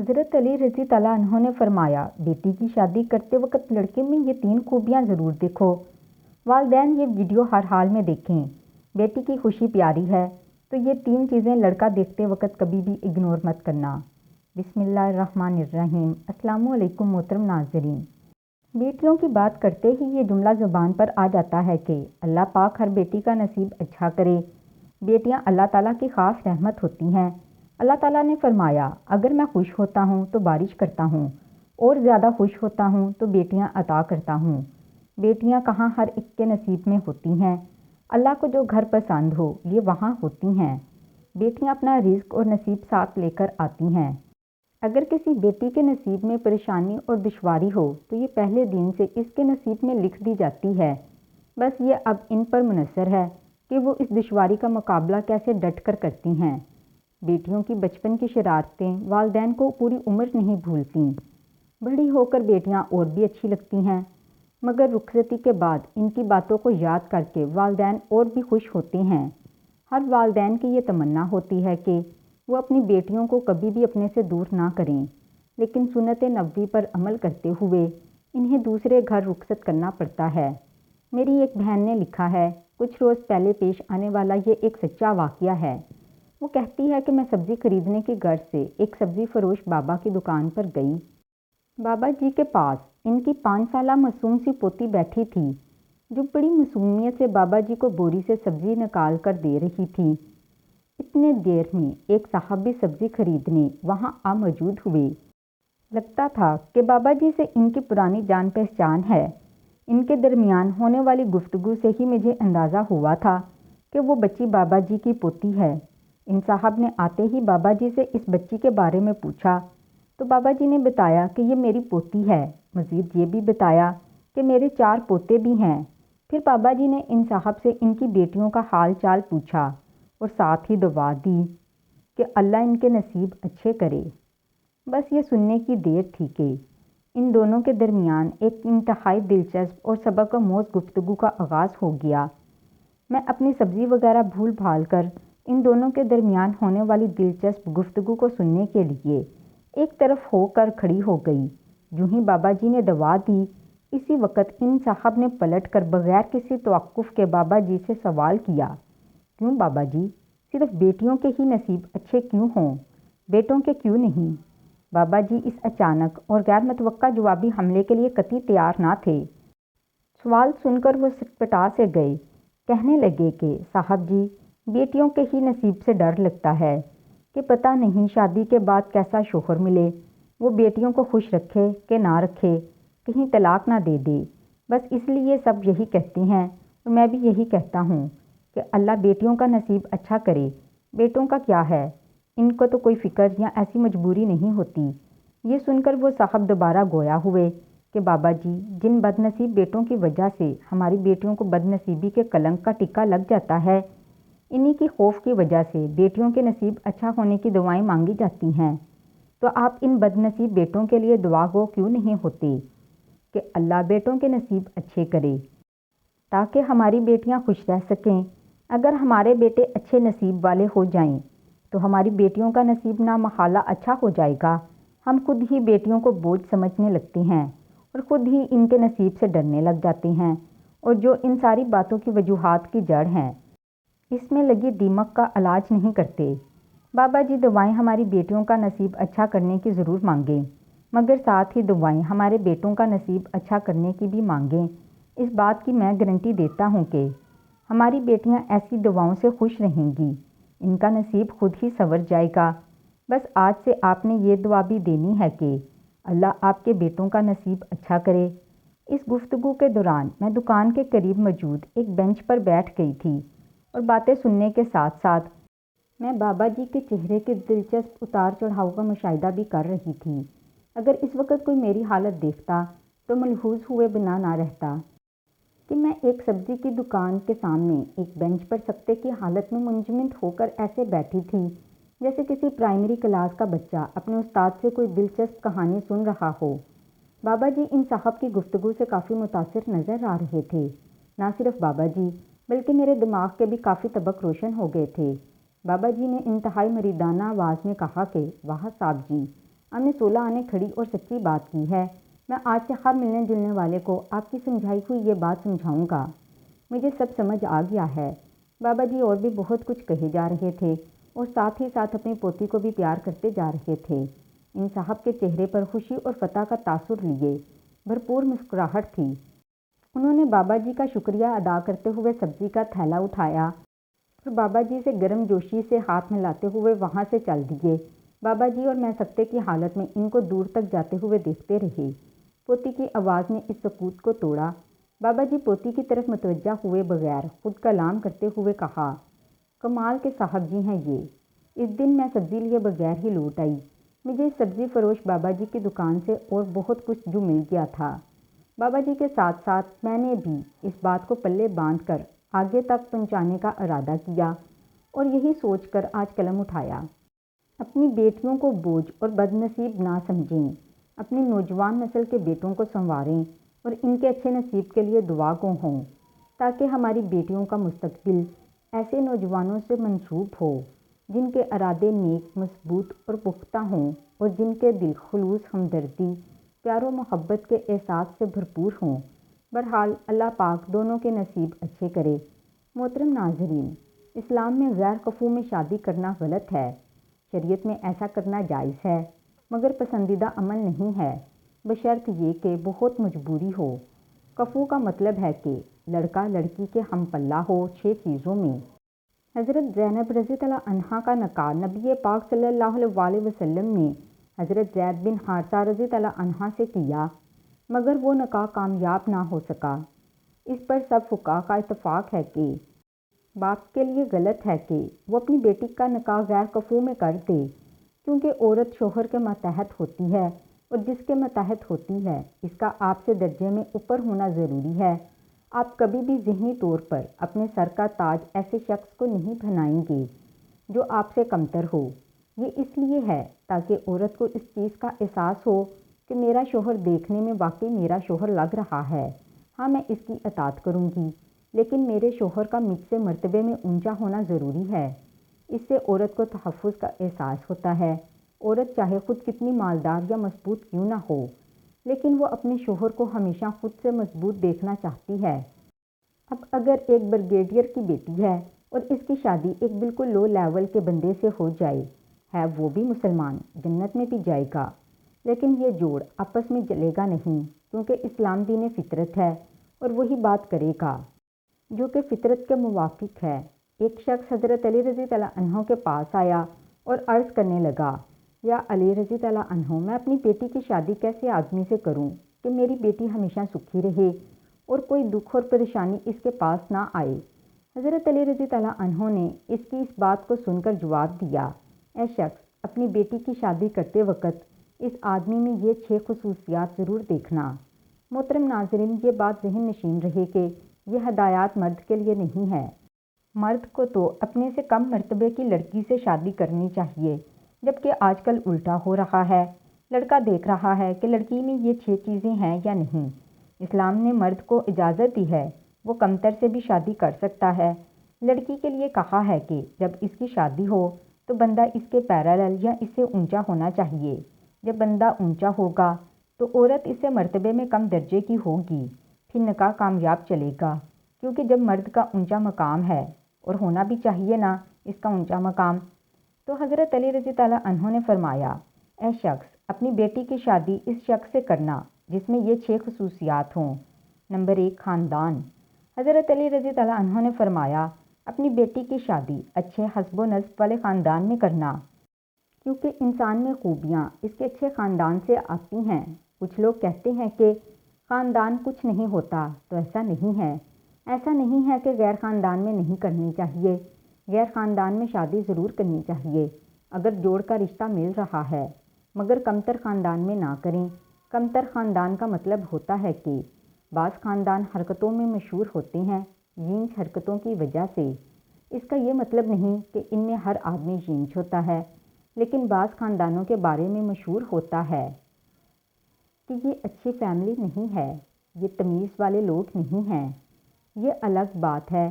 حضرت علی رضی تعالیٰ عنہ نے فرمایا، بیٹی کی شادی کرتے وقت لڑکے میں یہ 3 خوبیاں ضرور دیکھو۔ والدین یہ ویڈیو ہر حال میں دیکھیں۔ بیٹی کی خوشی پیاری ہے تو یہ 3 چیزیں لڑکا دیکھتے وقت کبھی بھی اگنور مت کرنا۔ بسم اللہ الرحمن الرحیم۔ السلام علیکم محترم ناظرین۔ بیٹیوں کی بات کرتے ہی یہ جملہ زبان پر آ جاتا ہے کہ اللہ پاک ہر بیٹی کا نصیب اچھا کرے۔ بیٹیاں اللہ تعالیٰ کی خاص رحمت ہوتی ہیں۔ اللہ تعالیٰ نے فرمایا، اگر میں خوش ہوتا ہوں تو بارش کرتا ہوں، اور زیادہ خوش ہوتا ہوں تو بیٹیاں عطا کرتا ہوں۔ بیٹیاں کہاں ہر ایک کے نصیب میں ہوتی ہیں۔ اللہ کو جو گھر پسند ہو یہ وہاں ہوتی ہیں۔ بیٹیاں اپنا رزق اور نصیب ساتھ لے کر آتی ہیں۔ اگر کسی بیٹی کے نصیب میں پریشانی اور دشواری ہو تو یہ پہلے دن سے اس کے نصیب میں لکھ دی جاتی ہے۔ بس یہ اب ان پر منحصر ہے کہ وہ اس دشواری کا مقابلہ کیسے ڈٹ کر کرتی ہیں۔ بیٹیوں کی بچپن کی شرارتیں والدین کو پوری عمر نہیں بھولتیں۔ بڑی ہو کر بیٹیاں اور بھی اچھی لگتی ہیں، مگر رخصتی کے بعد ان کی باتوں کو یاد کر کے والدین اور بھی خوش ہوتے ہیں۔ ہر والدین کی یہ تمنا ہوتی ہے کہ وہ اپنی بیٹیوں کو کبھی بھی اپنے سے دور نہ کریں، لیکن سنت نبوی پر عمل کرتے ہوئے انہیں دوسرے گھر رخصت کرنا پڑتا ہے۔ میری ایک بہن نے لکھا ہے، کچھ روز پہلے پیش آنے والا یہ ایک سچا واقعہ ہے۔ وہ کہتی ہے کہ میں سبزی خریدنے کی غرض سے ایک سبزی فروش بابا کی دکان پر گئی۔ بابا جی کے پاس ان کی 5 سالہ معصوم سی پوتی بیٹھی تھی، جو بڑی معصومیت سے بابا جی کو بوری سے سبزی نکال کر دے رہی تھی۔ اتنے دیر میں ایک صاحب بھی سبزی خریدنے وہاں آ موجود ہوئے۔ لگتا تھا کہ بابا جی سے ان کی پرانی جان پہچان ہے۔ ان کے درمیان ہونے والی گفتگو سے ہی مجھے اندازہ ہوا تھا کہ وہ بچی بابا جی کی پوتی ہے۔ ان صاحب نے آتے ہی بابا جی سے اس بچی کے بارے میں پوچھا تو بابا جی نے بتایا کہ یہ میری پوتی ہے۔ مزید یہ بھی بتایا کہ میرے 4 پوتے بھی ہیں۔ پھر بابا جی نے ان صاحب سے ان کی بیٹیوں کا حال چال پوچھا اور ساتھ ہی دعا دی کہ اللہ ان کے نصیب اچھے کرے۔ بس یہ سننے کی دیر تھی کہ ان دونوں کے درمیان ایک انتہائی دلچسپ اور سبق آموز گفتگو کا آغاز ہو گیا۔ میں اپنی سبزی وغیرہ بھول بھال کر ان دونوں کے درمیان ہونے والی دلچسپ گفتگو کو سننے کے لیے ایک طرف ہو کر کھڑی ہو گئی۔ جو ہی بابا جی نے دعا دی، اسی وقت ان صاحب نے پلٹ کر بغیر کسی توقف کے بابا جی سے سوال کیا، کیوں بابا جی، صرف بیٹیوں کے ہی نصیب اچھے کیوں ہوں، بیٹوں کے کیوں نہیں؟ بابا جی اس اچانک اور غیر متوقع جوابی حملے کے لیے قطعی تیار نہ تھے۔ سوال سن کر وہ سٹپٹا سے گئے۔ کہنے لگے کہ صاحب جی، بیٹیوں کے ہی نصیب سے ڈر لگتا ہے کہ پتہ نہیں شادی کے بعد کیسا شوہر ملے، وہ بیٹیوں کو خوش رکھے کہ نہ رکھے، کہیں طلاق نہ دے دے۔ بس اس لیے سب یہی کہتے ہیں اور میں بھی یہی کہتا ہوں کہ اللہ بیٹیوں کا نصیب اچھا کرے۔ بیٹوں کا کیا ہے، ان کو تو کوئی فکر یا ایسی مجبوری نہیں ہوتی۔ یہ سن کر وہ صاحب دوبارہ گویا ہوئے کہ بابا جی، جن بد نصیب بیٹوں کی وجہ سے ہماری بیٹیوں کو بد نصیبی کے کلنک کا ٹکا لگ جاتا ہے، انہی کی خوف کی وجہ سے بیٹیوں کے نصیب اچھا ہونے کی دعائیں مانگی جاتی ہیں۔ تو آپ ان بد نصیب بیٹوں کے لیے دعا گو کیوں نہیں ہوتے کہ اللہ بیٹوں کے نصیب اچھے کرے تاکہ ہماری بیٹیاں خوش رہ سکیں۔ اگر ہمارے بیٹے اچھے نصیب والے ہو جائیں تو ہماری بیٹیوں کا نصیب نہ محالہ اچھا ہو جائے گا۔ ہم خود ہی بیٹیوں کو بوجھ سمجھنے لگتے ہیں اور خود ہی ان کے نصیب سے ڈرنے لگ جاتے ہیں، اور جو ان ساری باتوں کی وجوہات کی جڑ ہیں، اس میں لگی دیمک کا علاج نہیں کرتے۔ بابا جی دعائیں ہماری بیٹیوں کا نصیب اچھا کرنے کی ضرور مانگیں، مگر ساتھ ہی دعائیں ہمارے بیٹوں کا نصیب اچھا کرنے کی بھی مانگیں۔ اس بات کی میں گارنٹی دیتا ہوں کہ ہماری بیٹیاں ایسی دعاؤں سے خوش رہیں گی، ان کا نصیب خود ہی سنور جائے گا۔ بس آج سے آپ نے یہ دعا بھی دینی ہے کہ اللہ آپ کے بیٹوں کا نصیب اچھا کرے۔ اس گفتگو کے دوران میں دکان کے قریب موجود ایک بینچ پر بیٹھ گئی تھی اور باتیں سننے کے ساتھ ساتھ میں بابا جی کے چہرے کے دلچسپ اتار چڑھاؤ کا مشاہدہ بھی کر رہی تھی۔ اگر اس وقت کوئی میری حالت دیکھتا تو ملحوظ ہوئے بنا نہ رہتا کہ میں ایک سبزی کی دکان کے سامنے ایک بینچ پر سکتے کی حالت میں منجمد ہو کر ایسے بیٹھی تھی جیسے کسی پرائمری کلاس کا بچہ اپنے استاد سے کوئی دلچسپ کہانی سن رہا ہو۔ بابا جی ان صاحب کی گفتگو سے کافی متاثر نظر آ رہے تھے۔ نہ صرف بابا جی بلکہ میرے دماغ کے بھی کافی طبق روشن ہو گئے تھے۔ بابا جی نے انتہائی مریدانہ آواز میں کہا کہ واہ صاحب جی، آپ نے 16 آنے کھڑی اور سچی بات کی ہے۔ میں آج سے ہر ملنے جلنے والے کو آپ کی سمجھائی ہوئی یہ بات سمجھاؤں گا۔ مجھے سب سمجھ آ گیا ہے۔ بابا جی اور بھی بہت کچھ کہے جا رہے تھے اور ساتھ ہی ساتھ اپنی پوتی کو بھی پیار کرتے جا رہے تھے۔ ان صاحب کے چہرے پر خوشی اور فتح کا تاثر لیے بھرپور مسکراہٹ تھی۔ انہوں نے بابا جی کا شکریہ ادا کرتے ہوئے سبزی کا تھیلا اٹھایا اور بابا جی سے گرم جوشی سے ہاتھ ملاتے ہوئے وہاں سے چل دیے۔ بابا جی اور میں سکتے کی حالت میں ان کو دور تک جاتے ہوئے دیکھتے رہے۔ پوتی کی آواز نے اس سکوت کو توڑا۔ بابا جی پوتی کی طرف متوجہ ہوئے بغیر خود کلام کرتے ہوئے کہا، کمال کے صاحب جی ہیں یہ۔ اس دن میں سبزی لیے بغیر ہی لوٹ آئی۔ مجھے اس سبزی فروش بابا جی کی دکان سے اور بہت کچھ جو مل گیا تھا۔ بابا جی کے ساتھ ساتھ میں نے بھی اس بات کو پلے باندھ کر آگے تک پہنچانے کا ارادہ کیا اور یہی سوچ کر آج قلم اٹھایا۔ اپنی بیٹیوں کو بوجھ اور بد نصیب نہ سمجھیں، اپنی نوجوان نسل کے بیٹوں کو سنواریں اور ان کے اچھے نصیب کے لیے دعا گو ہوں، تاکہ ہماری بیٹیوں کا مستقبل ایسے نوجوانوں سے منسوب ہو جن کے ارادے نیک، مضبوط اور پختہ ہوں اور جن کے دل خلوص، ہمدردی، پیار و محبت کے احساس سے بھرپور ہوں۔ بہرحال اللہ پاک دونوں کے نصیب اچھے کرے۔ محترم ناظرین، اسلام میں غیر کفو میں شادی کرنا غلط ہے۔ شریعت میں ایسا کرنا جائز ہے، مگر پسندیدہ عمل نہیں ہے، بشرط یہ کہ بہت مجبوری ہو۔ کفو کا مطلب ہے کہ لڑکا لڑکی کے ہم پلہ ہو 6 چیزوں میں۔ حضرت زینب رضی اللہ عنہا کا نکاح نبی پاک صلی اللہ علیہ وسلم نے حضرت زید بن حارثہ رضی اللہ عنہ سے کیا، مگر وہ نکاح کامیاب نہ ہو سکا۔ اس پر سب فقہا کا اتفاق ہے کہ باپ کے لیے غلط ہے کہ وہ اپنی بیٹی کا نکاح غیر کفو میں کر دے، کیونکہ عورت شوہر کے ماتحت ہوتی ہے اور جس کے ماتحت ہوتی ہے اس کا آپ سے درجے میں اوپر ہونا ضروری ہے۔ آپ کبھی بھی ذہنی طور پر اپنے سر کا تاج ایسے شخص کو نہیں پہنائیں گے جو آپ سے کمتر ہو۔ یہ اس لیے ہے تاکہ عورت کو اس چیز کا احساس ہو کہ میرا شوہر دیکھنے میں واقعی میرا شوہر لگ رہا ہے، ہاں میں اس کی اطاعت کروں گی، لیکن میرے شوہر کا مجھ سے مرتبے میں اونچا ہونا ضروری ہے۔ اس سے عورت کو تحفظ کا احساس ہوتا ہے۔ عورت چاہے خود کتنی مالدار یا مضبوط کیوں نہ ہو، لیکن وہ اپنے شوہر کو ہمیشہ خود سے مضبوط دیکھنا چاہتی ہے۔ اب اگر ایک بریگیڈیئر کی بیٹی ہے اور اس کی شادی ایک بالکل لو لیول کے بندے سے ہو جائے، ہے وہ بھی مسلمان، جنت میں بھی جائے گا، لیکن یہ جوڑ آپس میں جلے گا نہیں، کیونکہ اسلام دین فطرت ہے اور وہی بات کرے گا جو کہ فطرت کے موافق ہے۔ ایک شخص حضرت علی رضی اللہ عنہ کے پاس آیا اور عرض کرنے لگا، یا علی رضی اللہ عنہ، میں اپنی بیٹی کی شادی کیسے آدمی سے کروں کہ میری بیٹی ہمیشہ سکھی رہے اور کوئی دکھ اور پریشانی اس کے پاس نہ آئے؟ حضرت علی رضی اللہ عنہ نے اس کی اس بات کو سن کر جواب دیا، اے شخص، اپنی بیٹی کی شادی کرتے وقت اس آدمی میں یہ 6 خصوصیات ضرور دیکھنا۔ محترم ناظرین، یہ بات ذہن نشین رہے کہ یہ ہدایات مرد کے لیے نہیں ہے۔ مرد کو تو اپنے سے کم مرتبے کی لڑکی سے شادی کرنی چاہیے، جبکہ آج کل الٹا ہو رہا ہے۔ لڑکا دیکھ رہا ہے کہ لڑکی میں یہ 6 چیزیں ہیں یا نہیں۔ اسلام نے مرد کو اجازت دی ہے، وہ کمتر سے بھی شادی کر سکتا ہے۔ لڑکی کے لیے کہا ہے کہ جب اس کی شادی ہو تو بندہ اس کے پیرالل یا اس سے اونچا ہونا چاہیے۔ جب بندہ اونچا ہوگا تو عورت اس سے مرتبے میں کم درجے کی ہوگی، پھر نکاح کامیاب چلے گا، کیونکہ جب مرد کا اونچا مقام ہے اور ہونا بھی چاہیے نا اس کا اونچا مقام، تو حضرت علی رضی اللہ عنہ نے فرمایا، اے شخص، اپنی بیٹی کی شادی اس شخص سے کرنا جس میں یہ 6 خصوصیات ہوں۔ نمبر 1، خاندان۔ حضرت علی رضی اللہ عنہ نے فرمایا، اپنی بیٹی کی شادی اچھے حسب و نسب والے خاندان میں کرنا، کیونکہ انسان میں خوبیاں اس کے اچھے خاندان سے آتی ہیں۔ کچھ لوگ کہتے ہیں کہ خاندان کچھ نہیں ہوتا، تو ایسا نہیں ہے۔ ایسا نہیں ہے کہ غیر خاندان میں نہیں کرنی چاہیے، غیر خاندان میں شادی ضرور کرنی چاہیے اگر جوڑ کا رشتہ مل رہا ہے، مگر کمتر خاندان میں نہ کریں۔ کمتر خاندان کا مطلب ہوتا ہے کہ بعض خاندان حرکتوں میں مشہور ہوتے ہیں، جینچ حرکتوں کی وجہ سے۔ اس کا یہ مطلب نہیں کہ ان میں ہر آدمی جینچ ہوتا ہے، لیکن بعض خاندانوں کے بارے میں مشہور ہوتا ہے کہ یہ اچھی فیملی نہیں ہے، یہ تمیز والے لوگ نہیں ہیں۔ یہ الگ بات ہے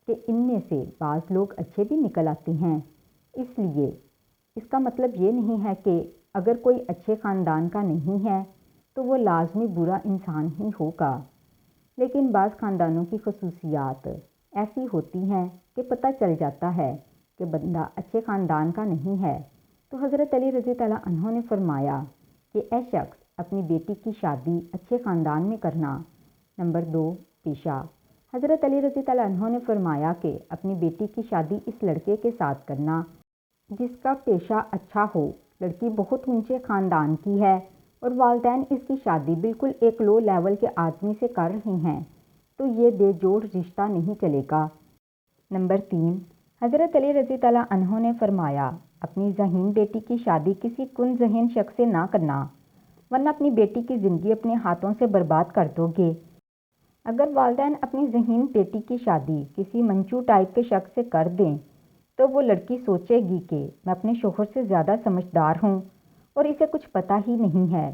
کہ ان میں سے بعض لوگ اچھے بھی نکل آتے ہیں۔ اس لیے اس کا مطلب یہ نہیں ہے کہ اگر کوئی اچھے خاندان کا نہیں ہے تو وہ لازمی برا انسان ہی ہوگا۔ لیکن بعض خاندانوں کی خصوصیات ایسی ہوتی ہیں کہ پتہ چل جاتا ہے کہ بندہ اچھے خاندان کا نہیں ہے۔ تو حضرت علی رضی اللہ عنہ نے فرمایا کہ اے شخص، اپنی بیٹی کی شادی اچھے خاندان میں کرنا۔ نمبر 2، پیشہ۔ حضرت علی رضی اللہ عنہ نے فرمایا کہ اپنی بیٹی کی شادی اس لڑکے کے ساتھ کرنا جس کا پیشہ اچھا ہو۔ لڑکی بہت اونچے خاندان کی ہے اور والدین اس کی شادی بالکل ایک لو لیول کے آدمی سے کر رہے ہیں تو یہ بے جوڑ رشتہ نہیں چلے گا۔ نمبر 3، حضرت علی رضی اللہ عنہ نے فرمایا اپنی ذہین بیٹی کی شادی کسی کن ذہین شخص سے نہ کرنا، ورنہ اپنی بیٹی کی زندگی اپنے ہاتھوں سے برباد کر دو گے۔ اگر والدین اپنی ذہین بیٹی کی شادی کسی منچو ٹائپ کے شخص سے کر دیں تو وہ لڑکی سوچے گی کہ میں اپنے شوہر سے زیادہ سمجھدار ہوں اور اسے کچھ پتہ ہی نہیں ہے۔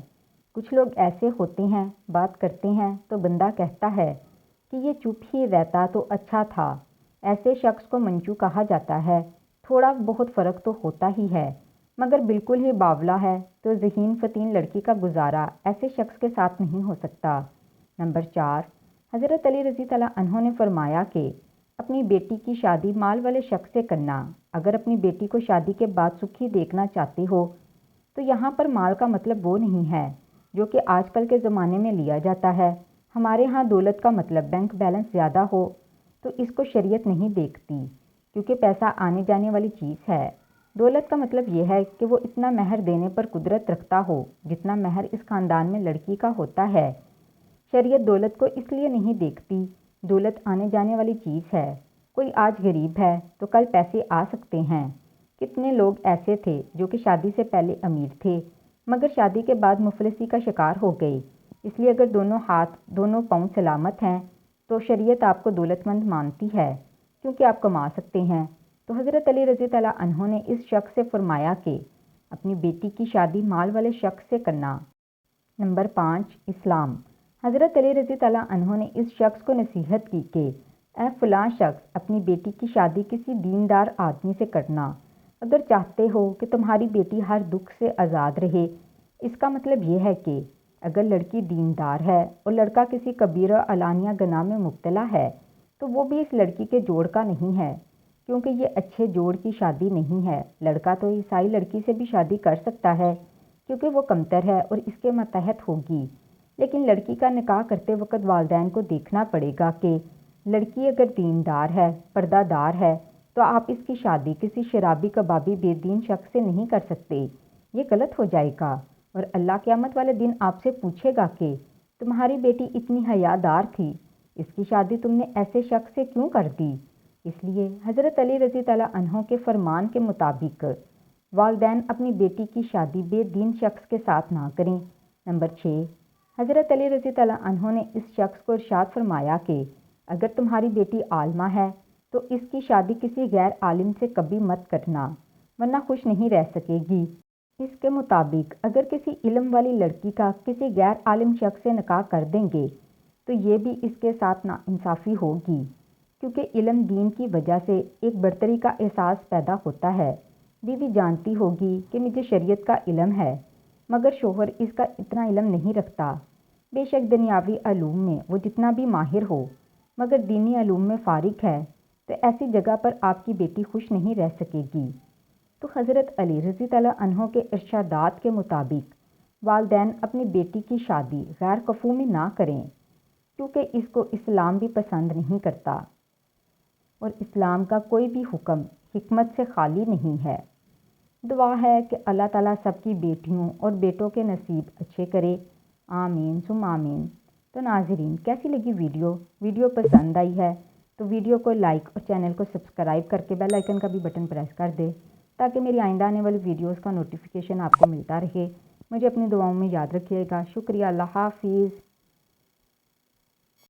کچھ لوگ ایسے ہوتے ہیں، بات کرتے ہیں تو بندہ کہتا ہے کہ یہ چپ ہی رہتا تو اچھا تھا۔ ایسے شخص کو منچو کہا جاتا ہے۔ تھوڑا بہت فرق تو ہوتا ہی ہے، مگر بالکل ہی باولا ہے تو ذہین فتین لڑکی کا گزارا ایسے شخص کے ساتھ نہیں ہو سکتا۔ نمبر 4، حضرت علی رضی اللہ عنہ نے فرمایا کہ اپنی بیٹی کی شادی مال والے شخص سے کرنا۔ اگر اپنی بیٹی کو شادی کے بعد سکھی دیکھنا چاہتے ہو تو یہاں پر مال کا مطلب وہ نہیں ہے جو کہ آج کل کے زمانے میں لیا جاتا ہے۔ ہمارے ہاں دولت کا مطلب بینک بیلنس زیادہ ہو تو اس کو شریعت نہیں دیکھتی، کیونکہ پیسہ آنے جانے والی چیز ہے۔ دولت کا مطلب یہ ہے کہ وہ اتنا مہر دینے پر قدرت رکھتا ہو جتنا مہر اس خاندان میں لڑکی کا ہوتا ہے۔ شریعت دولت کو اس لیے نہیں دیکھتی، دولت آنے جانے والی چیز ہے۔ کوئی آج غریب ہے تو کل پیسے آ سکتے ہیں۔ کتنے لوگ ایسے تھے جو کہ شادی سے پہلے امیر تھے مگر شادی کے بعد مفلسی کا شکار ہو گئے۔ اس لیے اگر دونوں ہاتھ دونوں پاؤں سلامت ہیں تو شریعت آپ کو دولت مند مانتی ہے کیونکہ آپ کما سکتے ہیں۔ تو حضرت علی رضی اللہ عنہ نے اس شخص سے فرمایا کہ اپنی بیٹی کی شادی مال والے شخص سے کرنا۔ نمبر 5، اسلام۔ حضرت علی رضی اللہ عنہ نے اس شخص کو نصیحت کی کہ اے فلاں شخص، اپنی بیٹی کی شادی کسی دیندار آدمی سے کرنا۔ اگر چاہتے ہو کہ تمہاری بیٹی ہر دکھ سے آزاد رہے، اس کا مطلب یہ ہے کہ اگر لڑکی دیندار ہے اور لڑکا کسی کبیرہ علانیہ گناہ میں مبتلا ہے تو وہ بھی اس لڑکی کے جوڑ کا نہیں ہے، کیونکہ یہ اچھے جوڑ کی شادی نہیں ہے۔ لڑکا تو عیسائی لڑکی سے بھی شادی کر سکتا ہے کیونکہ وہ کمتر ہے اور اس کے ماتحت ہوگی، لیکن لڑکی کا نکاح کرتے وقت والدین کو دیکھنا پڑے گا کہ لڑکی اگر دیندار ہے، پردہ دار ہے تو آپ اس کی شادی کسی شرابی کبابی بے دین شخص سے نہیں کر سکتے۔ یہ غلط ہو جائے گا اور اللہ قیامت والے دن آپ سے پوچھے گا کہ تمہاری بیٹی اتنی حیادار تھی، اس کی شادی تم نے ایسے شخص سے کیوں کر دی؟ اس لیے حضرت علی رضی اللہ عنہ کے فرمان کے مطابق والدین اپنی بیٹی کی شادی بے دین شخص کے ساتھ نہ کریں۔ نمبر 6، حضرت علی رضی اللہ عنہ نے اس شخص کو ارشاد فرمایا کہ اگر تمہاری بیٹی عالمہ ہے تو اس کی شادی کسی غیر عالم سے کبھی مت کرنا، ورنہ خوش نہیں رہ سکے گی۔ اس کے مطابق اگر کسی علم والی لڑکی کا کسی غیر عالم شخص سے نکاح کر دیں گے تو یہ بھی اس کے ساتھ ناانصافی ہوگی، کیونکہ علم دین کی وجہ سے ایک برتری کا احساس پیدا ہوتا ہے۔ بیوی جانتی ہوگی کہ مجھے شریعت کا علم ہے مگر شوہر اس کا اتنا علم نہیں رکھتا۔ بے شک دنیاوی علوم میں وہ جتنا بھی ماہر ہو مگر دینی علوم میں فارغ ہے تو ایسی جگہ پر آپ کی بیٹی خوش نہیں رہ سکے گی۔ تو حضرت علی رضی اللہ عنہ کے ارشادات کے مطابق والدین اپنی بیٹی کی شادی غیر کفو میں نہ کریں، کیونکہ اس کو اسلام بھی پسند نہیں کرتا اور اسلام کا کوئی بھی حکم حکمت سے خالی نہیں ہے۔ دعا ہے کہ اللہ تعالیٰ سب کی بیٹیوں اور بیٹوں کے نصیب اچھے کرے، آمین ثم آمین۔ تو ناظرین، کیسی لگی ویڈیو پسند آئی ہے تو ویڈیو کو لائک اور چینل کو سبسکرائب کر کے بیل آئیکن کا بھی بٹن پریس کر دے تاکہ میری آئندہ آنے والی ویڈیوز کا نوٹیفیکیشن آپ کو ملتا رہے۔ مجھے اپنی دعاؤں میں یاد رکھیے گا۔ شکریہ، اللہ حافظ۔